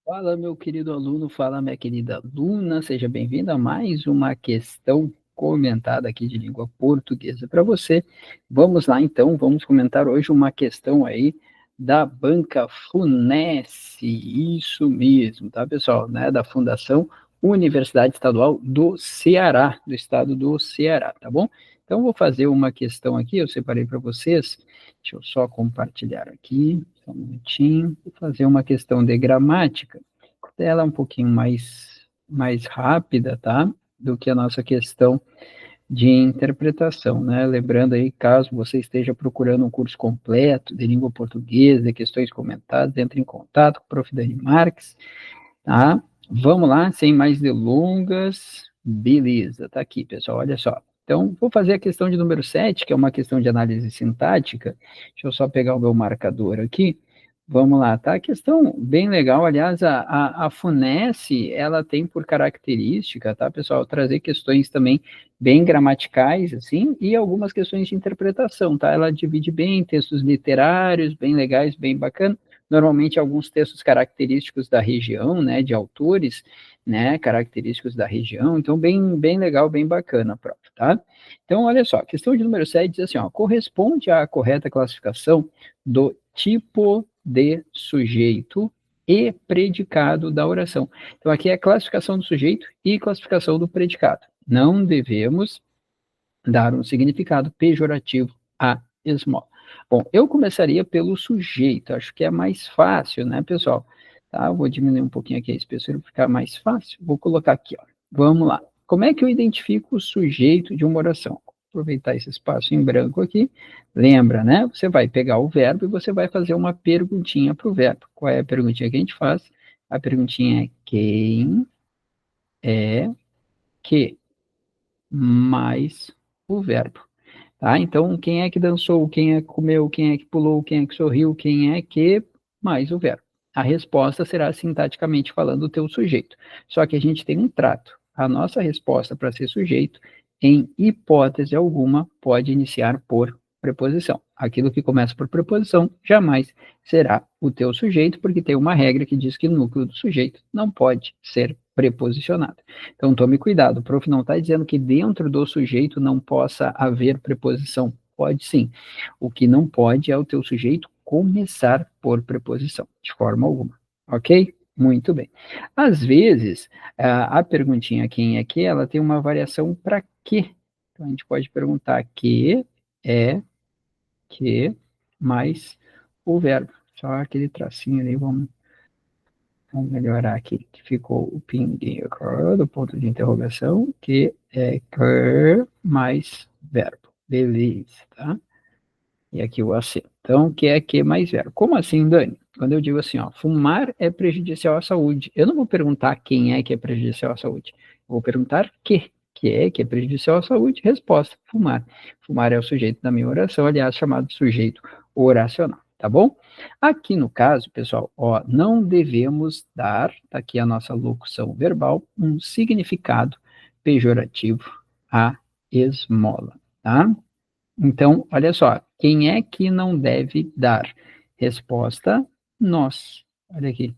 Fala, meu querido aluno, fala, minha querida aluna, seja bem-vindo a mais uma questão comentada aqui de língua portuguesa para você. Vamos lá, então, vamos comentar hoje uma questão aí da banca FUNESC, isso mesmo, tá, pessoal, né, da Fundação Universidade Estadual do Ceará, do estado do Ceará, tá bom? Então, vou fazer uma questão aqui, eu separei para vocês, deixa eu só compartilhar aqui, só um minutinho, vou fazer uma questão de gramática, ela é um pouquinho mais rápida, tá? Do que a nossa questão de interpretação, né? Lembrando aí, caso você esteja procurando um curso completo de língua portuguesa, de questões comentadas, entre em contato com o Prof. Dani Marques, tá? Vamos lá, sem mais delongas. Beleza, tá aqui, pessoal, olha só. Então, vou fazer a questão de número 7, que é uma questão de análise sintática. Deixa eu só pegar o meu marcador aqui. Vamos lá, tá? Questão bem legal. Aliás, a FUNESC, ela tem por característica, tá, pessoal, trazer questões também bem gramaticais, assim, e algumas questões de interpretação, tá? Ela divide bem textos literários, bem legais, bem bacana. Normalmente, alguns textos característicos da região, né, de autores, né, característicos da região. Então, bem legal, bem bacana a prova, tá? Então, olha só, a questão de número 7 diz assim, ó, corresponde à correta classificação do tipo de sujeito e predicado da oração. Então, aqui é a classificação do sujeito e classificação do predicado. Não devemos dar um significado pejorativo à esmola. Bom, eu começaria pelo sujeito, acho que é mais fácil, né, pessoal? Tá, eu vou diminuir um pouquinho aqui a espessura para ficar mais fácil. Vou colocar aqui, ó. Vamos lá. Como é que eu identifico o sujeito de uma oração? Vou aproveitar esse espaço em branco aqui. Lembra, né? Você vai pegar o verbo e você vai fazer uma perguntinha para o verbo. Qual é a perguntinha que a gente faz? A perguntinha é quem é que mais o verbo. Tá? Então, quem é que dançou, quem é que comeu, quem é que pulou, quem é que sorriu, quem é que mais o verbo. A resposta será sintaticamente falando o teu sujeito. Só que a gente tem um trato. A nossa resposta para ser sujeito, em hipótese alguma, pode iniciar por preposição. Aquilo que começa por preposição jamais será o teu sujeito, porque tem uma regra que diz que o núcleo do sujeito não pode ser preposicionado. Então, tome cuidado. O prof não está dizendo que dentro do sujeito não possa haver preposição. Pode sim. O que não pode é o teu sujeito começar por preposição, de forma alguma. Ok? Muito bem. Às vezes, a perguntinha quem é que, ela tem uma variação para quê. Então, a gente pode perguntar que é que mais o verbo. Só aquele tracinho ali, vamos melhorar aqui, que ficou o pinguinho do ponto de interrogação, que é que mais verbo. Beleza, tá? E aqui o acento. Então, que é que mais verbo. Como assim, Dani? Quando eu digo assim, ó, fumar é prejudicial à saúde, eu não vou perguntar quem é que é prejudicial à saúde. Eu vou perguntar que é prejudicial à saúde. Resposta, fumar. Fumar é o sujeito da minha oração, aliás, chamado sujeito oracional, tá bom? Aqui no caso, pessoal, ó, não devemos dar, tá aqui a nossa locução verbal, um significado pejorativo à esmola, tá? Então, olha só, quem é que não deve dar? Resposta, nós. Olha aqui,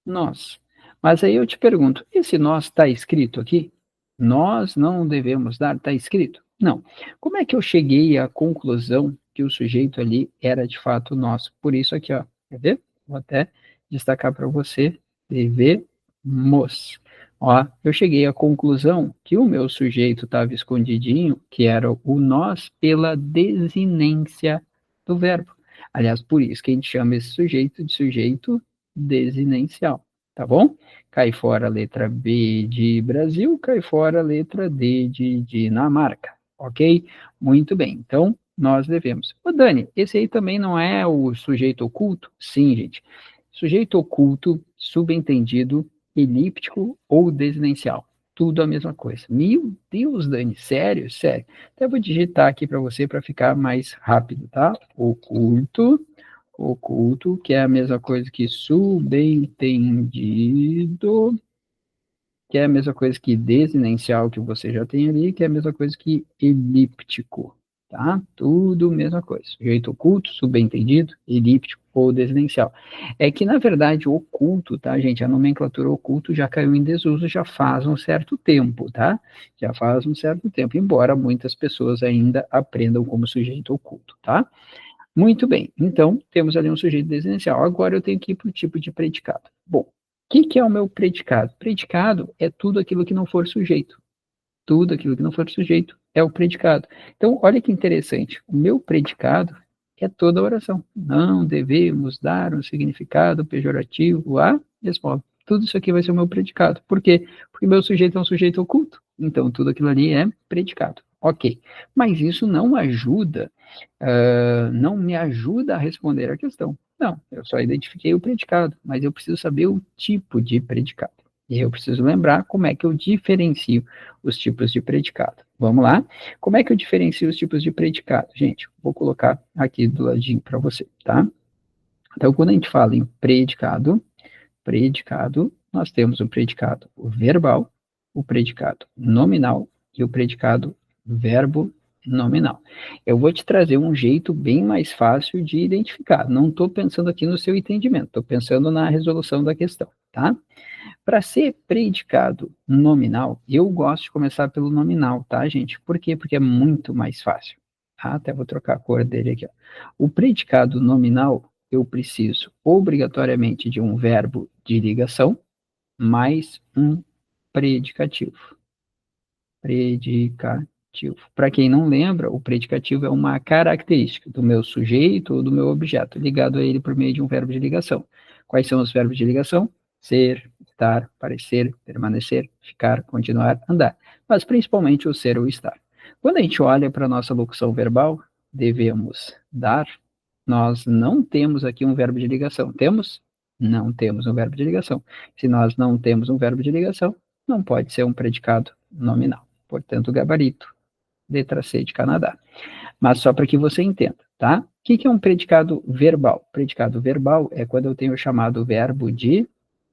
nós. Mas aí eu te pergunto, esse nós está escrito aqui? Nós não devemos dar, está escrito? Não. Como é que eu cheguei à conclusão que o sujeito ali era de fato nós? Por isso aqui, ó, quer ver? Vou até destacar para você, devemos. Ó, eu cheguei à conclusão que o meu sujeito estava escondidinho, que era o nós, pela desinência do verbo. Aliás, por isso que a gente chama esse sujeito de sujeito desinencial, tá bom? Cai fora a letra B de Brasil, cai fora a letra D de Dinamarca, ok? Muito bem, então nós devemos. Ô Dani, esse aí também não é o sujeito oculto? Sim, gente. Sujeito oculto, subentendido, elíptico ou desinencial. Tudo a mesma coisa. Meu Deus, Dani, sério, sério. Até vou digitar aqui para você para ficar mais rápido, tá? Oculto, que é a mesma coisa que subentendido, que é a mesma coisa que desinencial, que você já tem ali, que é a mesma coisa que elíptico, tá? Tudo mesma coisa. Sujeito oculto, subentendido, elíptico ou desinencial. É que, na verdade, o oculto, tá, gente? A nomenclatura oculto já caiu em desuso já faz um certo tempo, tá? Já faz um certo tempo, embora muitas pessoas ainda aprendam como sujeito oculto, tá? Muito bem, então temos ali um sujeito desinencial. Agora eu tenho que ir para o tipo de predicado. Bom, o que é o meu predicado? Predicado é tudo aquilo que não for sujeito. Tudo aquilo que não for sujeito é o predicado. Então, olha que interessante. O meu predicado é toda a oração. Não devemos dar um significado pejorativo à esmola. Tudo isso aqui vai ser o meu predicado. Por quê? Porque o meu sujeito é um sujeito oculto. Então, tudo aquilo ali é predicado. Ok. Mas isso não ajuda, não me ajuda a responder a questão. Não, eu só identifiquei o predicado, mas eu preciso saber o tipo de predicado. E eu preciso lembrar como é que eu diferencio os tipos de predicado. Vamos lá? Como é que eu diferencio os tipos de predicado? Gente, vou colocar aqui do ladinho para você, tá? Então, quando a gente fala em predicado, nós temos o predicado verbal, o predicado nominal e o predicado verbo nominal. Eu vou te trazer um jeito bem mais fácil de identificar. Não estou pensando aqui no seu entendimento, estou pensando na resolução da questão, tá? Para ser predicado nominal, eu gosto de começar pelo nominal, tá, gente? Por quê? Porque é muito mais fácil. Tá? Até vou trocar a cor dele aqui. Ó. O predicado nominal, eu preciso obrigatoriamente de um verbo de ligação mais um predicativo. Predicativo. Para quem não lembra, o predicativo é uma característica do meu sujeito ou do meu objeto, ligado a ele por meio de um verbo de ligação. Quais são os verbos de ligação? Ser, estar, parecer, permanecer, ficar, continuar, andar. Mas principalmente o ser ou estar. Quando a gente olha para a nossa locução verbal, devemos dar, nós não temos aqui um verbo de ligação. Temos? Não temos um verbo de ligação. Se nós não temos um verbo de ligação, não pode ser um predicado nominal. Portanto, gabarito, letra C de Canadá. Mas só para que você entenda, tá? O que é um predicado verbal? Predicado verbal é quando eu tenho o chamado verbo de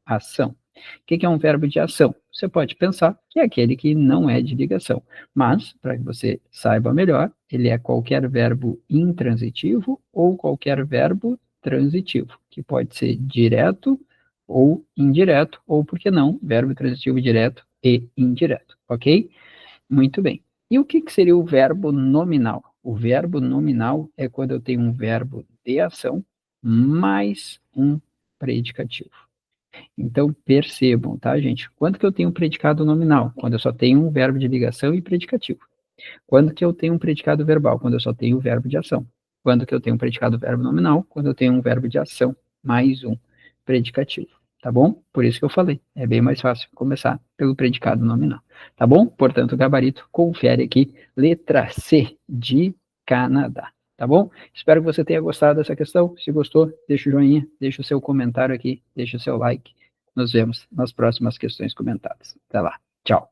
ação. O que é um verbo de ação? Você pode pensar que é aquele que não é de ligação, mas, para que você saiba melhor, ele é qualquer verbo intransitivo ou qualquer verbo transitivo, que pode ser direto ou indireto, ou, por que não, verbo transitivo direto e indireto, ok? Muito bem. E o que seria o verbo nominal? O verbo nominal é quando eu tenho um verbo de ação mais um predicativo. Então, percebam, tá, gente? Quando que eu tenho um predicado nominal? Quando eu só tenho um verbo de ligação e predicativo. Quando que eu tenho um predicado verbal? Quando eu só tenho o verbo de ação. Quando que eu tenho um predicado verbo nominal? Quando eu tenho um verbo de ação mais um predicativo. Tá bom? Por isso que eu falei. É bem mais fácil começar pelo predicado nominal. Tá bom? Portanto, gabarito, confere aqui, letra C de Canadá. Tá bom? Espero que você tenha gostado dessa questão. Se gostou, deixa o joinha, deixa o seu comentário aqui, deixa o seu like. Nos vemos nas próximas questões comentadas. Até lá. Tchau.